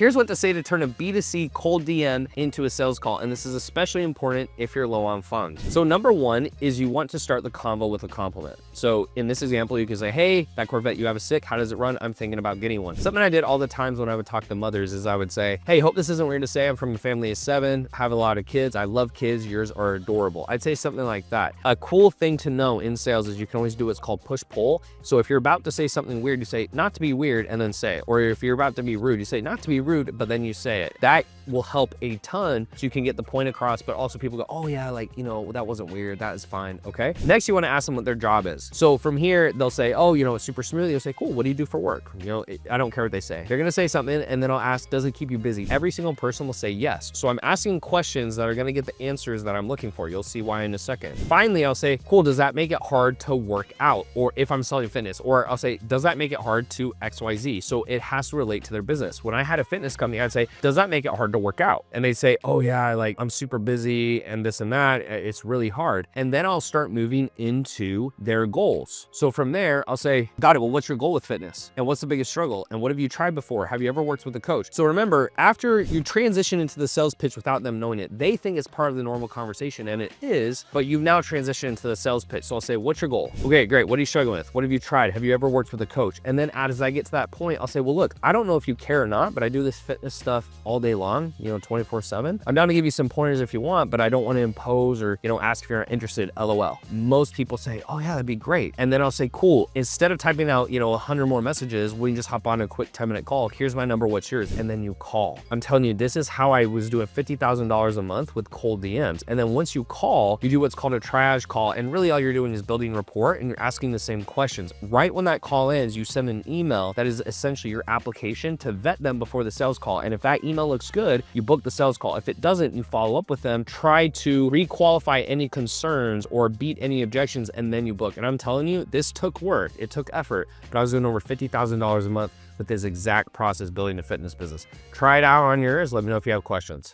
here's what to say to turn a B2C cold DM into a sales call. And this is especially important if you're low on funds. So number one is you want to start the convo with a compliment. So in this example, you can say, hey, that Corvette you have is sick. How does it run? I'm thinking about getting one. Something I did all the times when I would talk to mothers is I would say, hey, hope this isn't weird to say. I'm from a family of 7, have a lot of kids. I love kids. Yours are adorable. I'd say something like that. A cool thing to know in sales is you can always do what's called push-pull. So if you're about to say something weird, you say, not to be weird, and then say it. Or if you're about to be rude, you say, not to be rude, but then you say it. That will help a ton so you can get the point across, but also people go, oh yeah, like, you know, that wasn't weird. That is fine. Okay. Next, you want to ask them what their job is. So from here, they'll say, oh, you know, it's super smooth. You'll say, cool. What do you do for work? You know, I don't care what they say. They're going to say something, and then I'll ask, does it keep you busy? Every single person will say yes. So I'm asking questions that are going to get the answers that I'm looking for. You'll see why in a second. Finally, I'll say, cool. Does that make it hard to work out? Or if I'm selling fitness, or I'll say, does that make it hard to XYZ? So it has to relate to their business. When I had a fitness company, I'd say, does that make it hard to work out? And they say, oh yeah, like I'm super busy and this and that. It's really hard. And then I'll start moving into their goals. So from there, I'll say, got it. Well, what's your goal with fitness? And what's the biggest struggle? And what have you tried before? Have you ever worked with a coach? So remember, after you transition into the sales pitch without them knowing it, they think it's part of the normal conversation, and it is, but you've now transitioned into the sales pitch. So I'll say, what's your goal? Okay, great. What are you struggling with? What have you tried? Have you ever worked with a coach? And then as I get to that point, I'll say, well, look, I don't know if you care or not, but I do this fitness stuff all day long, you know, 24/7. I'm down to give you some pointers if you want, but I don't want to impose or, you know, ask if you're not interested, LOL. Most people say, oh yeah, that'd be great. And then I'll say, cool. Instead of typing out, you know, 100 more messages, we can just hop on a quick 10-minute call. Here's my number, what's yours? And then you call. I'm telling you, this is how I was doing $50,000 a month with cold DMs. And then once you call, you do what's called a triage call. And really all you're doing is building rapport, and you're asking the same questions. Right when that call ends, you send an email that is essentially your application to vet them before the sales call. And if that email looks good, you book the sales call. If it doesn't, you follow up with them, try to re-qualify any concerns or beat any objections, and then you book. And I'm telling you, this took work. It took effort, but I was doing over $50,000 a month with this exact process building a fitness business. Try it out on yours. Let me know if you have questions.